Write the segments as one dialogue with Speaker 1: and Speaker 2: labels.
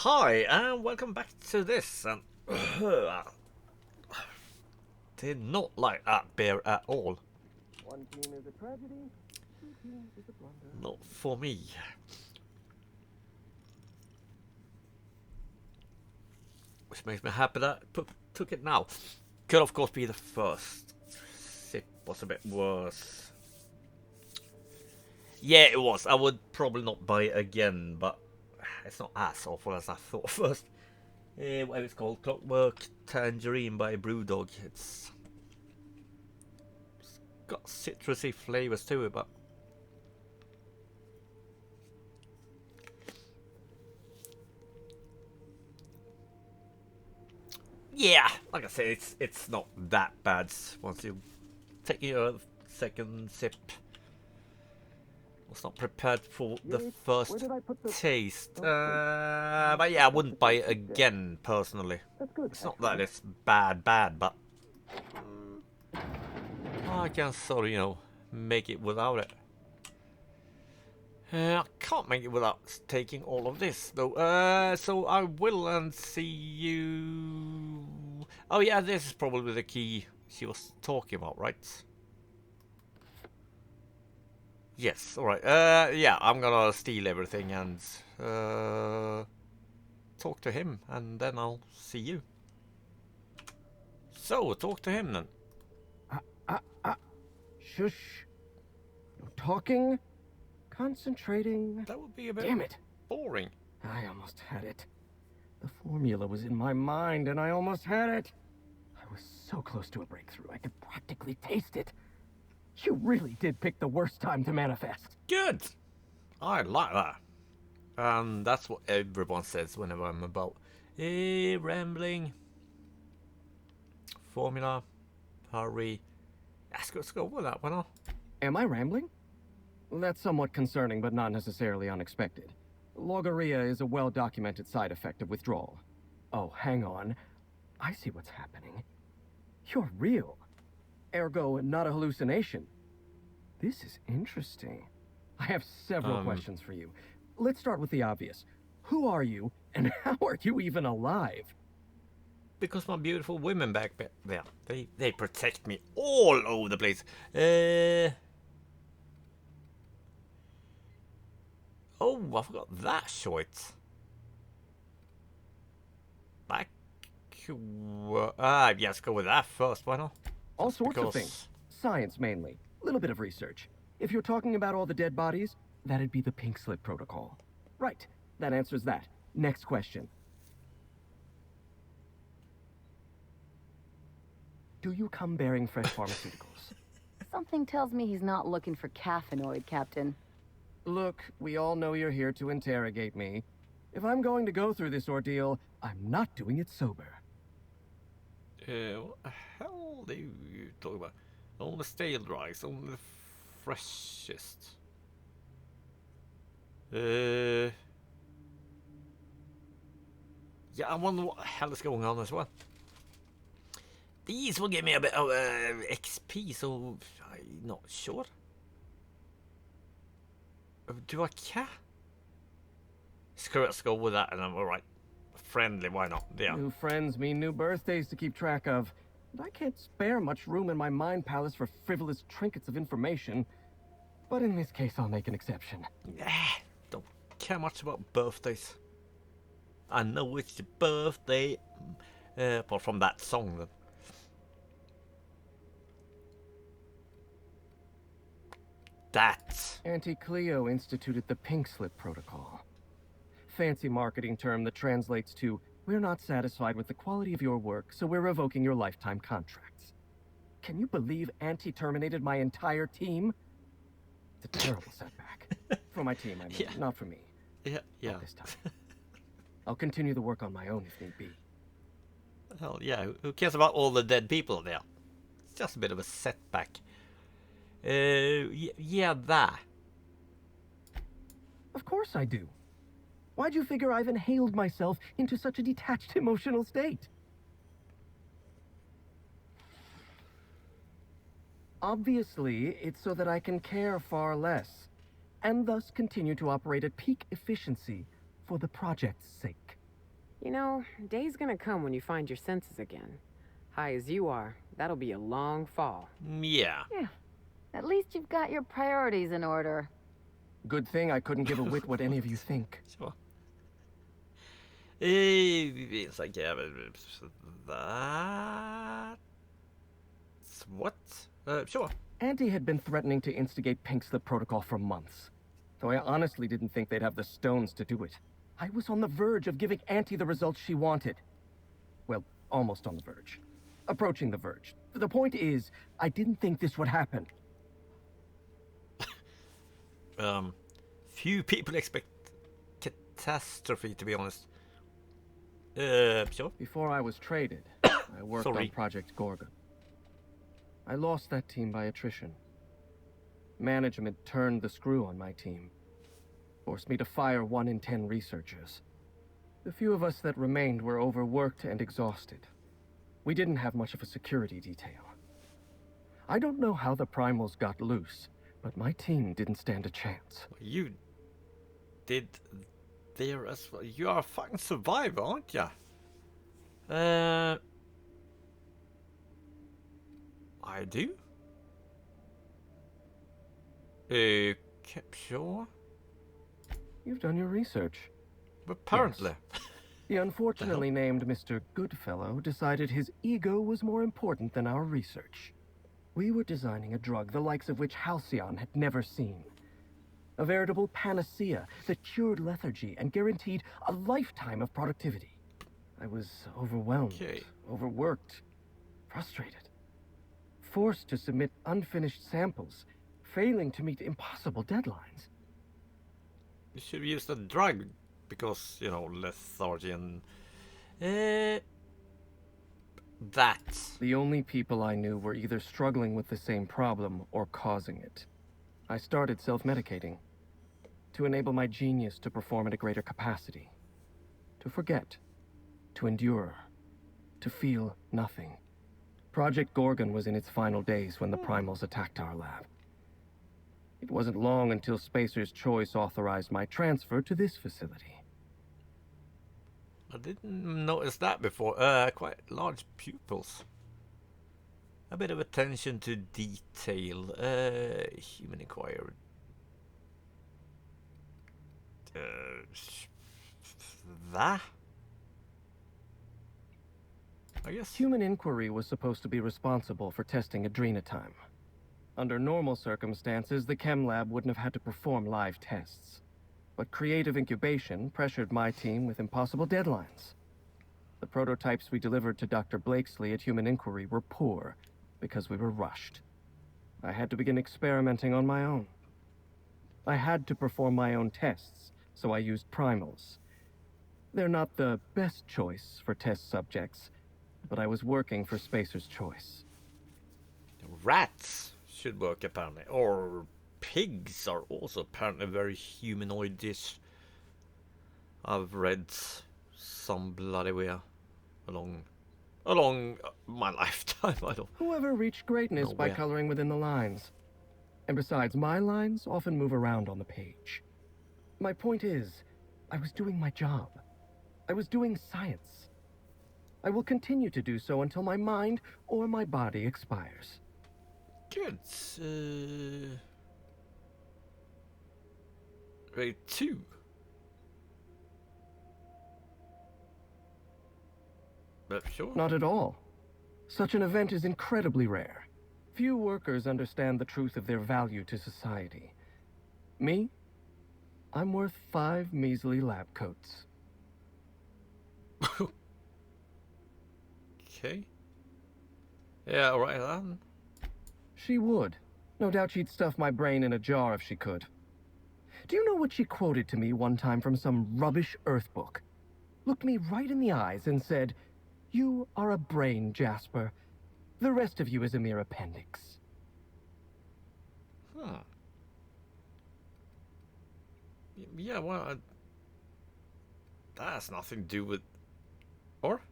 Speaker 1: Hi, and welcome back to this. Did not like that beer at all.
Speaker 2: One team is a tragedy, two teams is a blunder.
Speaker 1: Not for me. Which makes me happy that I took it now. Could of course be the first sip was a bit worse. Yeah, it was. I would probably not buy it again, but it's not as awful as I thought first. What it's called, Clockwork Tangerine by Brewdog. It's got citrusy flavors to it, but yeah, like I said, it's not that bad once you take your second sip. Was not prepared for the first taste, but yeah, I wouldn't buy it again personally. It's not that it's bad, but I can sort of, make it without it. I can't make it without taking all of this though. So I will and see you. Oh yeah, this is probably the key she was talking about, right? Yes, alright. Yeah, I'm gonna steal everything and talk to him, and then I'll see you. So, talk to him then.
Speaker 2: Shush. No talking. Concentrating.
Speaker 1: That would be a bit
Speaker 2: Damn it.
Speaker 1: boring.
Speaker 2: I almost had it. The formula was in my mind and I almost had it. I was so close to a breakthrough, I could practically taste it. You really did pick the worst time to manifest.
Speaker 1: Good! I like that. And that's what everyone says whenever I'm about rambling. Formula. Hurry. Let's go with that one.
Speaker 2: Am I rambling? That's somewhat concerning, but not necessarily unexpected. Logorrhea is a well-documented side effect of withdrawal. Oh, hang on. I see what's happening. You're real. Ergo, not a hallucination. This is interesting. I have several questions for you. Let's start with the obvious. Who are you, and how are you even alive?
Speaker 1: Because my beautiful women back there, they protect me all over the place. Oh, I forgot that short. Back. Yes, go with that first, why not?
Speaker 2: All sorts of things. Science, mainly. A little bit of research. If you're talking about all the dead bodies, that'd be the Pink Slip Protocol. Right. That answers that. Next question. Do you come bearing fresh pharmaceuticals?
Speaker 3: Something tells me he's not looking for caffeinoid, Captain.
Speaker 2: Look, we all know you're here to interrogate me. If I'm going to go through this ordeal, I'm not doing it sober.
Speaker 1: What the hell do you talk about? Only the stale dries, only the freshest. Yeah, I wonder what the hell is going on as well. These will give me a bit of XP, so I'm not sure. Do I care? Screw it, let's go with that, and I'm alright. Friendly, why not? Yeah.
Speaker 2: New friends mean new birthdays to keep track of. And I can't spare much room in my mind palace for frivolous trinkets of information. But in this case, I'll make an exception.
Speaker 1: Don't care much about birthdays. I know it's your birthday. Apart from that song, then. That.
Speaker 2: Auntie Cleo instituted the Pink Slip Protocol. Fancy marketing term that translates to, we're not satisfied with the quality of your work, so we're revoking your lifetime contracts. Can you believe Auntie terminated my entire team? It's a terrible setback. For my team, I mean,
Speaker 1: Yeah.
Speaker 2: not for me.
Speaker 1: Yeah.
Speaker 2: Not this time. I'll continue the work on my own if need be.
Speaker 1: Hell yeah, who cares about all the dead people there? It's just a bit of a setback. Yeah, that.
Speaker 2: Of course I do. Why'd you figure I've inhaled myself into such a detached emotional state? Obviously, it's so that I can care far less, and thus continue to operate at peak efficiency for the project's sake.
Speaker 4: You know, day's gonna come when you find your senses again. High as you are, that'll be a long fall.
Speaker 1: Yeah.
Speaker 3: Yeah. At least you've got your priorities in order.
Speaker 2: Good thing I couldn't give a whit what any of you think.
Speaker 1: Sure. It's like, yeah, but that's what? Sure.
Speaker 2: Auntie had been threatening to instigate Pink Slip Protocol for months, though I honestly didn't think they'd have the stones to do it. I was on the verge of giving Auntie the results she wanted. Well, almost on the verge. Approaching the verge. The point is, I didn't think this would happen.
Speaker 1: Few people expect catastrophe, to be honest. Sure.
Speaker 2: Before I was traded, I worked on Project Gorgon. I lost that team by attrition. Management turned the screw on my team. Forced me to fire 1 in 10 researchers. The few of us that remained were overworked and exhausted. We didn't have much of a security detail. I don't know how the primals got loose, but my team didn't stand a chance.
Speaker 1: You did there as well. You are a fucking survivor, aren't ya? I do? Sure.
Speaker 2: You've done your research.
Speaker 1: Apparently.
Speaker 2: Yes. The unfortunately named Mr. Goodfellow decided his ego was more important than our research. We were designing a drug the likes of which Halcyon had never seen. A veritable panacea that cured lethargy and guaranteed a lifetime of productivity. I was overwhelmed, overworked, frustrated. Forced to submit unfinished samples, failing to meet impossible deadlines.
Speaker 1: You should have used a drug, because, you know, lethargy and... that.
Speaker 2: The only people I knew were either struggling with the same problem or causing it. I started self-medicating. To enable my genius to perform at a greater capacity. To forget. To endure. To feel nothing. Project Gorgon was in its final days when the primals attacked our lab. It wasn't long until Spacer's Choice authorized my transfer to this facility.
Speaker 1: I didn't notice that before. Quite large pupils. A bit of attention to detail. Human inquiry. That? I guess.
Speaker 2: Human Inquiry was supposed to be responsible for testing adrenotime. Under normal circumstances, the chem lab wouldn't have had to perform live tests. But creative incubation pressured my team with impossible deadlines. The prototypes we delivered to Dr. Blakesley at Human Inquiry were poor because we were rushed. I had to begin experimenting on my own. I had to perform my own tests, so I used primals. They're not the best choice for test subjects, but I was working for Spacer's Choice.
Speaker 1: Rats should work, apparently. Or pigs are also apparently very humanoid-ish. I've read some bloody way along my lifetime. I don't.
Speaker 2: Whoever reached greatness by coloring within the lines. And besides, my lines often move around on the page. My point is, I was doing my job. I was doing science. I will continue to do so until my mind or my body expires.
Speaker 1: Good. Grade 2. But sure.
Speaker 2: Not at all. Such an event is incredibly rare. Few workers understand the truth of their value to society. Me? I'm worth 5 measly lab coats.
Speaker 1: Okay. Yeah, alright then.
Speaker 2: She would. No doubt she'd stuff my brain in a jar if she could. Do you know what she quoted to me one time from some rubbish Earth book? Looked me right in the eyes and said, "You are a brain, Jasper. The rest of you is a mere appendix."
Speaker 1: Huh. Yeah, well, that has nothing to do with... Or?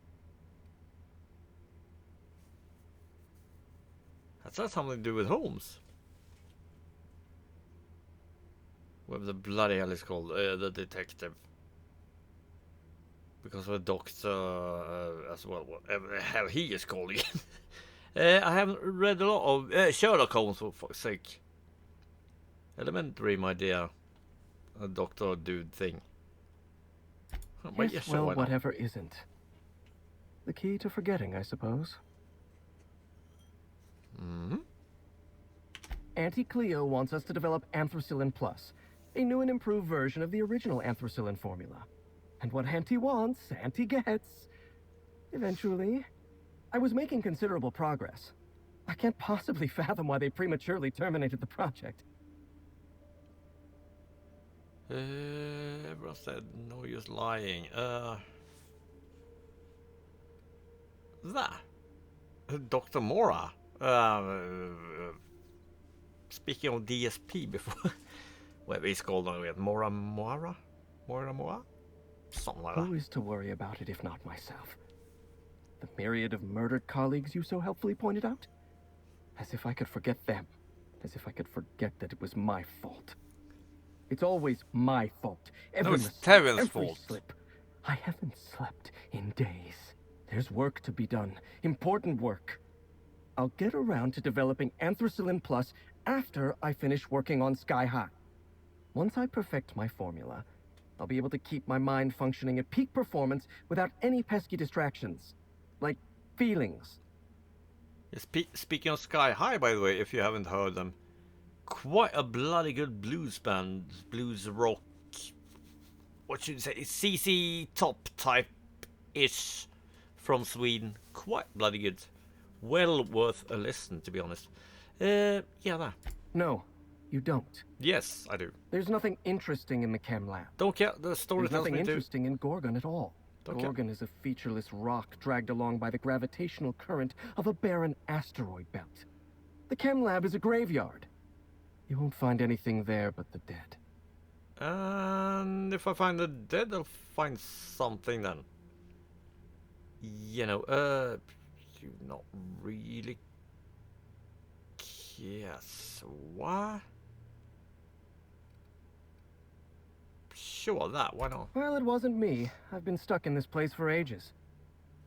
Speaker 1: That's not something to do with Holmes. Whatever the bloody hell is called, the detective. because of the doctor as well, whatever the hell he is calling it. I haven't read a lot of Sherlock Holmes, for fuck's sake. Elementary, my dear. A doctor dude thing.
Speaker 2: Yes, well, whatever isn't. The key to forgetting, I suppose.
Speaker 1: Mm-hmm.
Speaker 2: Auntie Cleo wants us to develop Anthracillin Plus, a new and improved version of the original Anthracillin formula. And what Auntie wants, Auntie gets. Eventually. I was making considerable progress. I can't possibly fathom why they prematurely terminated the project.
Speaker 1: Everyone said no use lying. That Dr. Mora. Speaking of DSP before, whatever he's called on it, Mora? Something like that.
Speaker 2: Who is to worry about it if not myself? The myriad of murdered colleagues you so helpfully pointed out? As if I could forget them. As if I could forget that it was my fault. It's always my fault. Every
Speaker 1: it's
Speaker 2: mistake,
Speaker 1: Terran's
Speaker 2: every
Speaker 1: fault.
Speaker 2: slip. I haven't slept in days. There's work to be done. Important work. I'll get around to developing Anthracillin Plus after I finish working on Sky High. Once I perfect my formula, I'll be able to keep my mind functioning at peak performance without any pesky distractions. Like feelings.
Speaker 1: Speaking of Sky High, by the way, if you haven't heard them, quite a bloody good blues band, blues rock, what should you say, CC top type-ish from Sweden. Quite bloody good. Well worth a listen, to be honest. Yeah, that.
Speaker 2: No, you don't.
Speaker 1: Yes, I do.
Speaker 2: There's nothing interesting in the chem lab.
Speaker 1: Don't care, the story
Speaker 2: There's
Speaker 1: tells
Speaker 2: nothing
Speaker 1: me to.
Speaker 2: interesting in Gorgon at all. Gorgon is a featureless rock dragged along by the gravitational current of a barren asteroid belt. The chem lab is a graveyard. You won't find anything there but the dead.
Speaker 1: And if I find the dead, I'll find something then. You know, you not really. Yes, what? Sure, that, why not?
Speaker 2: Well, it wasn't me. I've been stuck in this place for ages.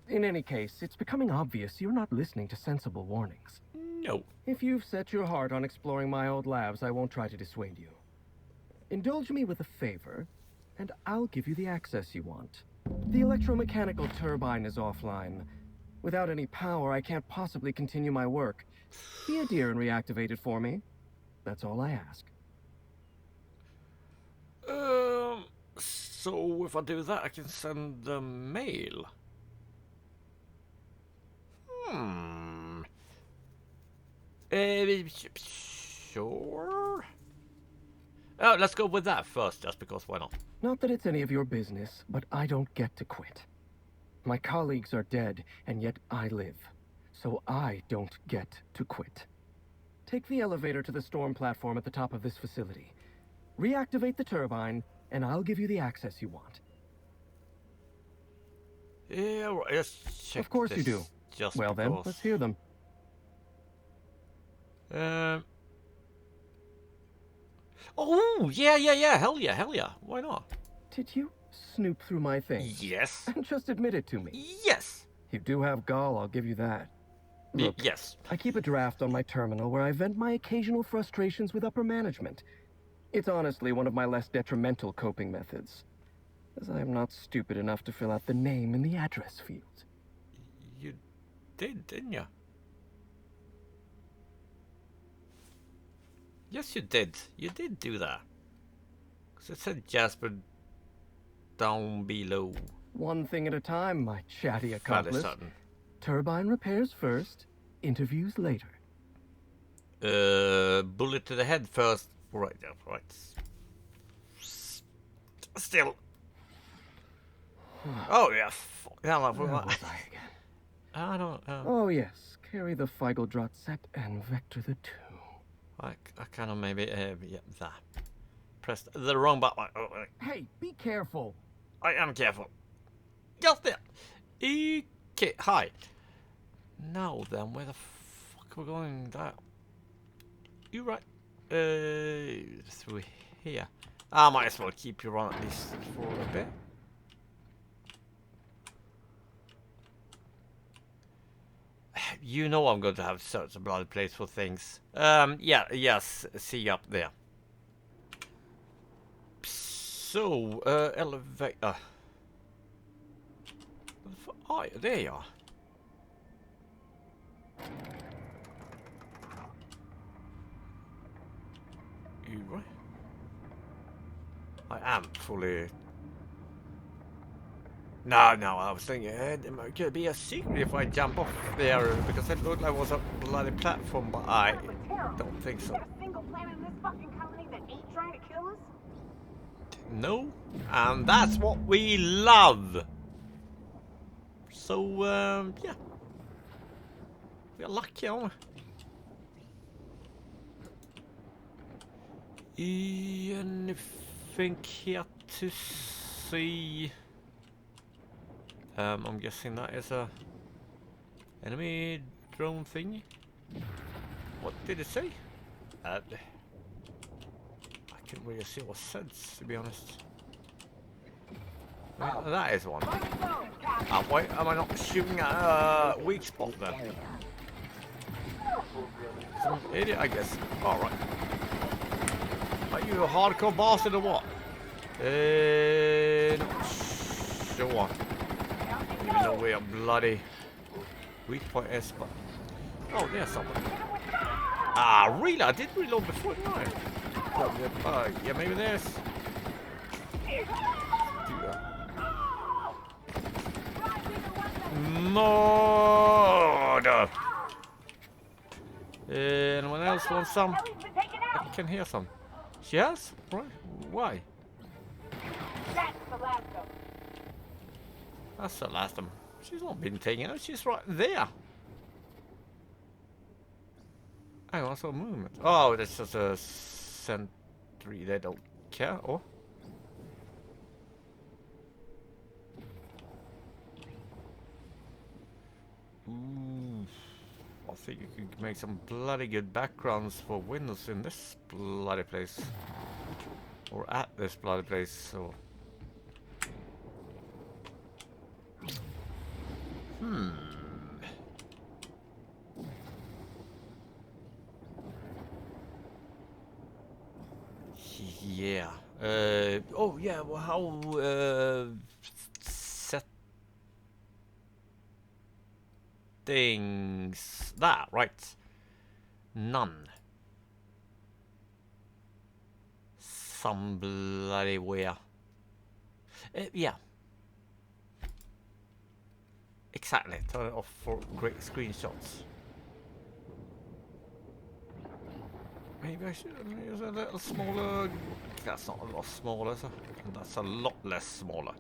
Speaker 2: In any case, it's becoming obvious you're not listening to sensible warnings.
Speaker 1: No.
Speaker 2: If you've set your heart on exploring my old labs, I won't try to dissuade you. Indulge me with a favor, and I'll give you the access you want. The electromechanical turbine is offline. Without any power, I can't possibly continue my work. Be a dear and reactivate it for me. That's all I ask.
Speaker 1: So if I do that, I can send the mail. Sure. Oh, let's go with that first, just because why not?
Speaker 2: Not that it's any of your business, but I don't get to quit. My colleagues are dead, and yet I live. So I don't get to quit. Take the elevator to the storm platform at the top of this facility. Reactivate the turbine, and I'll give you the access you want.
Speaker 1: Yeah, right, let's check.
Speaker 2: Of course
Speaker 1: this
Speaker 2: you do.
Speaker 1: Just
Speaker 2: well
Speaker 1: because.
Speaker 2: then, let's hear them.
Speaker 1: Oh, yeah. Hell yeah. Why not?
Speaker 2: Did you snoop through my things?
Speaker 1: Yes.
Speaker 2: And just admit it to me.
Speaker 1: Yes.
Speaker 2: You do have gall, I'll give you that. Look,
Speaker 1: yes.
Speaker 2: I keep a draft on my terminal where I vent my occasional frustrations with upper management. It's honestly one of my less detrimental coping methods, as I am not stupid enough to fill out the name in the address field.
Speaker 1: You did, didn't you? Yes, you did. You did do that. Because it said Jasper down below.
Speaker 2: One thing at a time, my chatty
Speaker 1: Fairly
Speaker 2: accomplice.
Speaker 1: certain.
Speaker 2: Turbine repairs first, interviews later.
Speaker 1: Bullet to the head first. Right. Still. Oh yeah.
Speaker 2: Where was I again?
Speaker 1: I don't know.
Speaker 2: Oh yes, carry the Feigeldrot set and vector the 2.
Speaker 1: I kind of maybe yeah, that. Pressed the wrong button. Oh,
Speaker 2: Hey, be careful.
Speaker 1: I am careful. Just there. Okay, hi. Now then, where the fuck are we going? That. You right? Through here. I might as well keep you on at least for a bit. You know I'm going to have such a bloody place for things. Yeah, yes, see you up there. So, elevator. Oh, there you are. You right? I am fully... No, I was thinking it could be a secret if I jump off there, because it looked like it was a bloody platform, but I don't think so.
Speaker 5: A single planet in this fucking company that ain't trying to kill us?
Speaker 1: No, and that's what we love. So, yeah. We are lucky, aren't we? Anything here to see? I'm guessing that is a enemy drone thingy. What did it say? I couldn't really see what it said, to be honest. Well, that is one. Wait, am I not shooting at a weak spot then? Some idiot, I guess. Alright. Are you a hardcore bastard or what? Not sure. Even though we are bloody weak point is, but... Oh, there's someone. Ah, really? I did reload before, didn't I? Yeah, maybe there's... Murder! Anyone else want some? I can hear some. She has? Right. Why? That's the last of them. She's not been taken out. She's right there. Hang on, I saw movement. Oh, that's just a sentry. They don't care. Oh. Ooh. I think you could make some bloody good backgrounds for windows in this bloody place. Or at this bloody place, so... Yeah. Oh yeah, well how settings that, right? None. Some bloody where. Yeah. Exactly. Turn it off for great screenshots. Maybe I should use a little smaller. That's not a lot smaller, is it? That's a lot less smaller.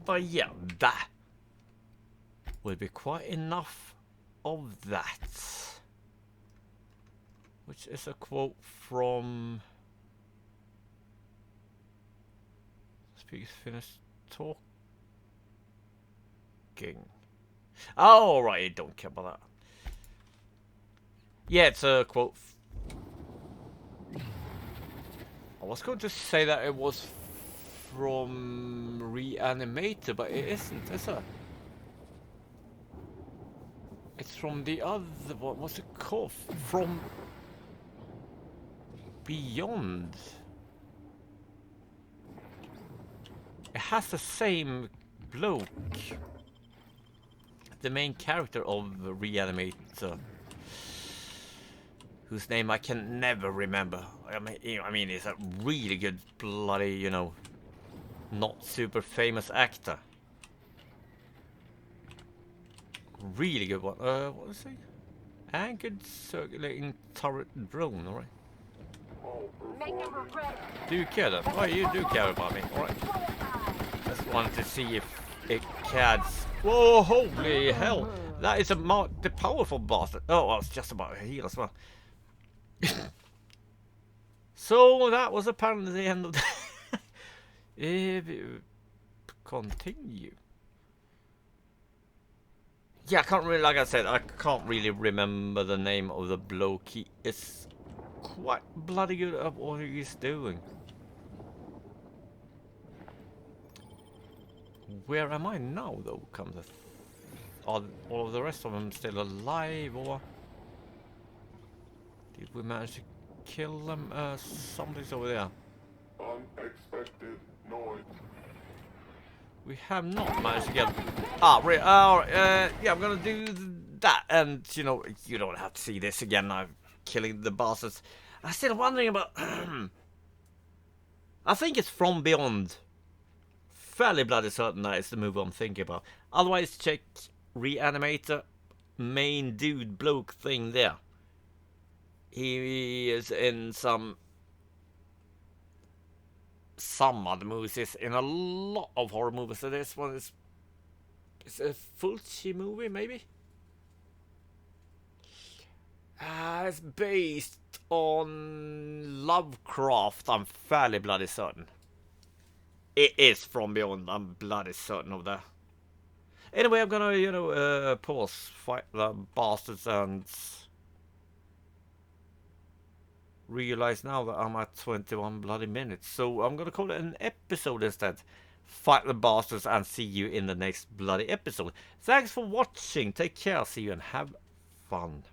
Speaker 1: But yeah, that will be quite enough of that. Which is a quote from... Speakers finished talking. Oh, right, I don't care about that. Yeah, it's a quote. I was going to say that it was from Reanimator, but it isn't, is it? It's from the other, what was it called? From Beyond. It has the same bloke. The main character of Reanimator. Whose name I can never remember. I mean, he's a really good bloody, you know, not super famous actor. Really good one. What is he? Anchored circulating turret drone, alright. Do you care then? Oh, you do care about me, alright. Just wanted to see if it cares. Whoa, holy hell! That is the powerful bastard. Oh, I was just about to heal as well. So that was apparently the end of the continue. Yeah, I can't really, like I said, I can't really remember the name of the bloke. He is quite bloody good at what he's doing. Where am I now, though? Are all of the rest of them still alive, or did we manage to kill them? Something's over there.
Speaker 6: Unexpected noise.
Speaker 1: We have not managed to get. Yeah, I'm gonna do that, and you know, you don't have to see this again. I'm killing the bosses. I'm still wondering about. I think it's From Beyond. Fairly bloody certain that is the movie I'm thinking about. Otherwise, check Reanimator, main dude bloke thing there. He is in some other movies. He's in a lot of horror movies. So this one is a Fulci movie, maybe. It's based on Lovecraft. I'm fairly bloody certain. It is From Beyond. I'm bloody certain of that. Anyway, I'm gonna, you know, pause, fight the bastards, and realize now that I'm at 21 bloody minutes. So I'm gonna call it an episode instead. Fight the bastards and see you in the next bloody episode. Thanks for watching. Take care. See you and have fun.